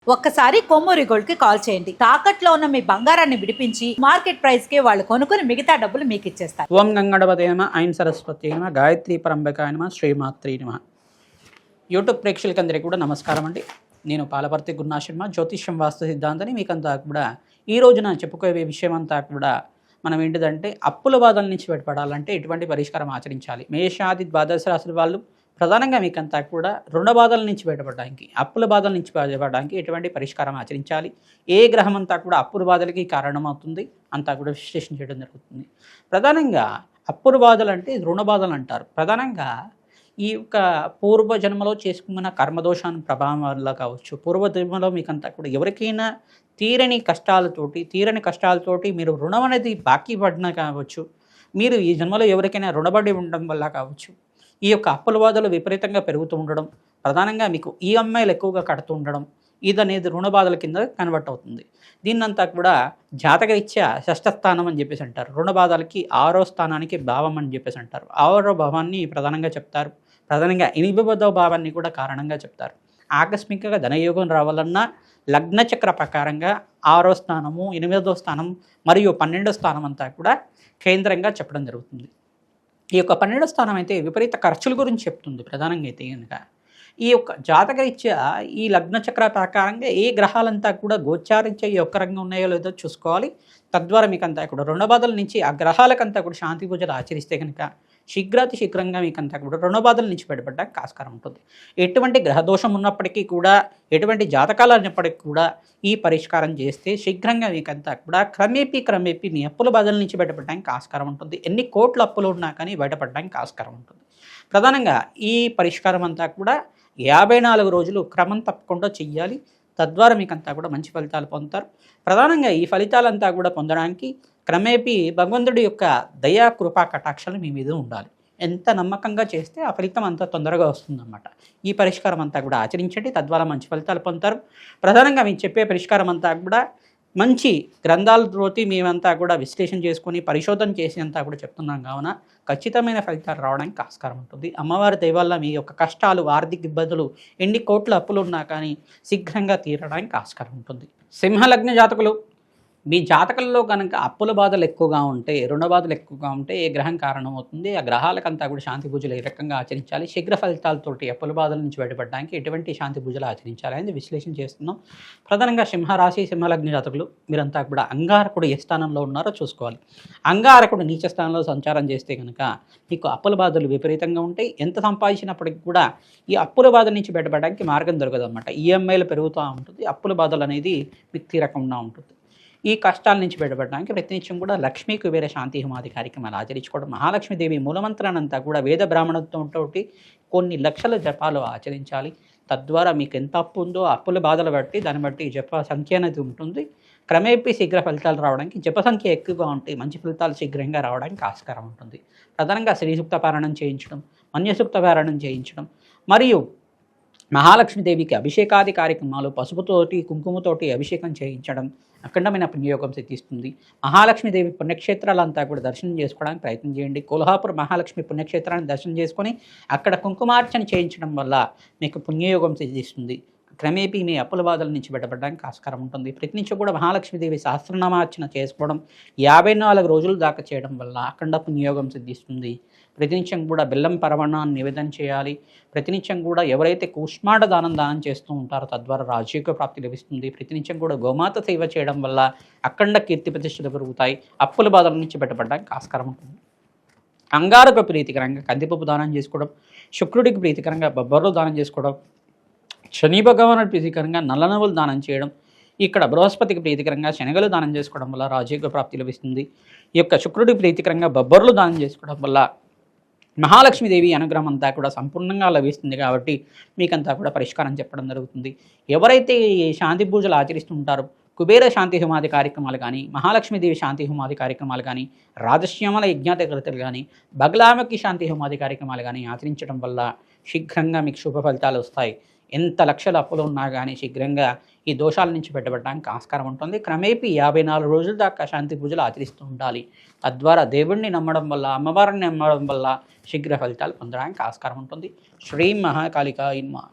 ఒక్కసారి కొమ్మూరి గోల్డ్ కి కాల్ చేయండి. తాకట్లో ఉన్న మీ బంగారాన్ని విడిపించి మార్కెట్ ప్రైస్ కి వాళ్ళు కొనుక్కుని మిగతా డబ్బులు మీకు ఇచ్చేస్తారు. ఓం గంగణపతే నమః, ఐం సరస్వతి నమః, గాయత్రీ పరంబకాయ నమః, శ్రీమాత్రీ నమః. యూట్యూబ్ ప్రేక్షకులందరికీ కూడా నమస్కారం అండి. నేను పాలపర్తి గురునాశర్మ, జ్యోతిష్యం వాస్తు సిద్ధాంతాన్ని మీకంతా కూడా ఈ రోజున చెప్పుకోవే విషయం అంతా కూడా మనం ఏంటిదంటే అప్పుల బాధల నుంచి బయటపడాలంటే ఎటువంటి పరిష్కారం ఆచరించాలి. మేషాది ద్వాదశ రాశుల వాళ్ళు ప్రధానంగా మీకంతా కూడా రుణ బాధల నుంచి బయటపడడానికి, అప్పుల బాధల నుంచి బయటపడడానికి ఎటువంటి పరిష్కారం ఆచరించాలి, ఏ గ్రహం అంతా కూడా అప్పుల బాధలకి కారణమవుతుంది అంతా కూడా విశ్లేషణ చేయడం జరుగుతుంది. ప్రధానంగా అప్పుల బాధలు అంటే రుణ బాధలు అంటారు. ప్రధానంగా ఈ యొక్క పూర్వజన్మలో చేసుకున్న కర్మదోషాన్ని ప్రభావం వల్ల కావచ్చు, పూర్వజన్మలో మీకంతా కూడా ఎవరికైనా తీరని కష్టాలతోటి మీరు రుణం అనేది బాకీ పడినా కావచ్చు, మీరు ఈ జన్మలో ఎవరికైనా రుణపడి ఉండడం వల్ల కావచ్చు, ఈ యొక్క అప్పుల బాధలు విపరీతంగా పెరుగుతూ ఉండడం, ప్రధానంగా మీకు ఈఎంఐలు ఎక్కువగా కడుతూ ఉండడం, ఇది అనేది రుణ బాధల కింద కన్వర్ట్ అవుతుంది. దీన్నంతా కూడా జాతకరీత్యా షష్ఠ స్థానం అని చెప్పేసి అంటారు. రుణ బాధలకి 6వ స్థానానికి భావం అని చెప్పేసి అంటారు. 6వ భావాన్ని ప్రధానంగా చెప్తారు. ప్రధానంగా 8వ భావాన్ని కూడా కారణంగా చెప్తారు. ఆకస్మికంగా ధనయోగం రావాలన్నా లగ్నచక్ర ప్రకారంగా 6వ స్థానము, 8వ స్థానం మరియు 12వ స్థానం అంతా కూడా కేంద్రంగా చెప్పడం జరుగుతుంది. ఈ యొక్క 12వ స్థానం అయితే విపరీత ఖర్చుల గురించి చెప్తుంది. ప్రధానంగా అయితే కనుక ఈ యొక్క జాతకరీత్యా ఈ లగ్నచక్ర ప్రకారంగా ఏ గ్రహాలంతా కూడా గోచారించే ఈ ఒక్క రంగం ఉన్నాయో లేదో చూసుకోవాలి. తద్వారా మీకంతా కూడా రుణ బాధల నుంచి ఆ గ్రహాలకంతా కూడా శాంతి పూజలు ఆచరిస్తే కనుక శీఘ్రంగా మీకంతా కూడా రుణ బాధల నుంచి బయటపడడానికి ఆస్కారం ఉంటుంది. ఎటువంటి గ్రహదోషం ఉన్నప్పటికీ కూడా, ఎటువంటి జాతకాలు ఉన్నప్పటికీ కూడా ఈ పరిష్కారం చేస్తే శీఘ్రంగా మీకంతా కూడా క్రమేపీ మీ అప్పుల బాధల నుంచి బయటపడడానికి ఆస్కారం ఉంటుంది. ఎన్ని కోట్ల అప్పులు ఉన్నా కానీ బయటపడడానికి ఆస్కారం ఉంటుంది. ప్రధానంగా ఈ పరిష్కారం అంతా కూడా 54 రోజులు క్రమం తప్పకుండా చెయ్యాలి. తద్వారా మీకంతా కూడా మంచి ఫలితాలు పొందుతారు. ప్రధానంగా ఈ ఫలితాలంతా కూడా పొందడానికి క్రమేపీ భగవంతుడి యొక్క దయా కృపా కటాక్షాలు మీ మీద ఉండాలి. ఎంత నమ్మకంగా చేస్తే ఆ ఫలితం అంత తొందరగా వస్తుందన్నమాట. ఈ పరిష్కారం అంతా కూడా ఆచరించండి. తద్వారా మంచి ఫలితాలు పొందుతారు. ప్రధానంగా మీకు చెప్పే పరిష్కారం అంతా కూడా మంచి గ్రంథాలతోటి మేమంతా కూడా విశ్లేషణ చేసుకొని పరిశోధన చేసి అంతా కూడా చెప్తున్నాం కావున ఖచ్చితమైన ఫలితాలు రావడానికి ఆస్కారం ఉంటుంది. అమ్మవారి దయ వల్ల మీ యొక్క కష్టాలు, ఆర్థిక ఇబ్బందులు, ఎన్ని కోట్ల అప్పులు ఉన్నా కానీ శీఘ్రంగా తీరడానికి ఆస్కారం ఉంటుంది. సింహలగ్న జాతకులు, మీ జాతకంలో కనుక అప్పుల బాధలు ఎక్కువగా ఉంటే, రుణ బాధలు ఎక్కువగా ఉంటే ఏ గ్రహం కారణమవుతుంది, ఆ గ్రహాలకంతా కూడా శాంతి పూజలు ఏ రకంగా ఆచరించాలి, శీఘ్ర ఫలితాలతోటి అప్పుల బాధల నుంచి బయటపడడానికి ఎటువంటి శాంతి పూజలు ఆచరించాలి అనేది విశ్లేషణ చేస్తున్నాం. ప్రధానంగా సింహరాశి, సింహలగ్న జాతకులు మీరంతా కూడా అంగారకుడు ఏ స్థానంలో ఉన్నారో చూసుకోవాలి. అంగారకుడు నీచ స్థానంలో సంచారం చేస్తే కనుక మీకు అప్పుల బాధలు విపరీతంగా ఉంటాయి. ఎంత సంపాదించినప్పటికీ కూడా ఈ అప్పుల బాధల నుంచి బయటపడడానికి మార్గం దొరకదు అనమాట. ఈఎంఐలు పెరుగుతూ ఉంటుంది. అప్పుల బాధలు అనేది మీకు తీరకుండా ఉంటుంది. ఈ కష్టాల నుంచి బయటపడడానికి ప్రతినిత్యం కూడా లక్ష్మీ కుబేర శాంతి హోమాది కార్యక్రమాలు ఆచరించుకోవడం, మహాలక్ష్మీదేవి మూలమంత్రానంతా కూడా వేద బ్రాహ్మణత్వంతో కొన్ని లక్షల జపాలు ఆచరించాలి. తద్వారా మీకు ఎంత అప్పు ఉందో అప్పుల బాధలు బట్టి దాన్ని బట్టి జప సంఖ్య అనేది ఉంటుంది. క్రమేపీ శీఘ్ర ఫలితాలు రావడానికి జప సంఖ్య ఎక్కువగా ఉంటే మంచి ఫలితాలు శీఘ్రంగా రావడానికి ఆస్కారం ఉంటుంది. ప్రధానంగా శ్రీసూక్త పారాయణం చేయించడం, మన్యసూక్త పారాయణం చేయించడం మరియు మహాలక్ష్మీదేవికి అభిషేకాది కార్యక్రమాలు పసుపుతోటి కుంకుమతోటి అభిషేకం చేయించడం అఖండమైన పుణ్యయోగం సిద్ధిస్తుంది. మహాలక్ష్మీదేవి పుణ్యక్షేత్రాలంతా కూడా దర్శనం చేసుకోవడానికి ప్రయత్నం చేయండి. కొల్హాపూర్ మహాలక్ష్మి పుణ్యక్షేత్రాన్ని దర్శనం చేసుకొని అక్కడ కుంకుమార్చన చేయించడం వల్ల మీకు పుణ్యయోగం సిద్ధిస్తుంది. క్రమేపీ మీ అప్పుల బాధల నుంచి బయటపడడానికి ఆస్కారం ఉంటుంది. ప్రతినిత్యం కూడా మహాలక్ష్మీదేవి సహస్రనామార్చన చేసుకోవడం 54 రోజులు దాకా చేయడం వల్ల అఖండ పుణ్యయోగం సిద్ధిస్తుంది. ప్రతినిత్యం కూడా బెల్లం పరమాన్నాన్ని నివేదన చేయాలి. ప్రతినిత్యం కూడా ఎవరైతే కూష్మాండ దానం చేస్తూ ఉంటారో తద్వారా రాజయోగ ప్రాప్తి లభిస్తుంది. ప్రతినిత్యం కూడా గోమాత సేవ చేయడం వల్ల అఖండ కీర్తి ప్రతిష్టలు పెరుగుతాయి. అప్పుల బాధల నుంచి బయటపడడానికి ఆస్కారం ఉంటుంది. అంగారక ప్రీతికరంగా కందిపప్పు దానం చేసుకోవడం, శుక్రుడికి ప్రీతికరంగా బొబ్బర్లు దానం చేసుకోవడం, శని భగవానుడి ప్రీతికరంగా నల్ల నువ్వులు దానం చేయడం, ఇక్కడ బృహస్పతికి ప్రీతికరంగా శనగలు దానం చేసుకోవడం వల్ల రాజయోగ ప్రాప్తి లభిస్తుంది. ఈ యొక్క శుక్రుడికి ప్రీతికరంగా బొబ్బర్లు దానం చేసుకోవడం వల్ల మహాలక్ష్మీదేవి అనుగ్రహం అంతా కూడా సంపూర్ణంగా లభిస్తుంది. కాబట్టి మీకంతా కూడా పరిష్కారం చెప్పడం జరుగుతుంది. ఎవరైతే ఈ శాంతి పూజలు ఆచరిస్తుంటారో కుబేర శాంతి హోమాది కార్యక్రమాలు కానీ, మహాలక్ష్మీదేవి శాంతి హోమాది కార్యక్రమాలు కానీ, రాజశ్యామల యజ్ఞాతకృతులు కానీ, బగలాముఖి శాంతి హోమాది కార్యక్రమాలు కానీ ఆచరించడం వల్ల శీఘ్రంగా మీకు శుభ ఫలితాలు వస్తాయి. ఎంత లక్షల అప్పులు ఉన్నా కానీ శీఘ్రంగా ఈ దోషాల నుంచి బయటపడడానికి ఆస్కారం ఉంటుంది. క్రమేపీ 54 రోజుల దాకా శాంతి పూజలు ఆచరిస్తూ ఉండాలి. తద్వారా దేవుణ్ణి నమ్మడం వల్ల, అమ్మవారిని నమ్మడం వల్ల శీఘ్ర ఫలితాలు పొందడానికి ఆస్కారం ఉంటుంది. శ్రీ మహాకాళికాయ నమః.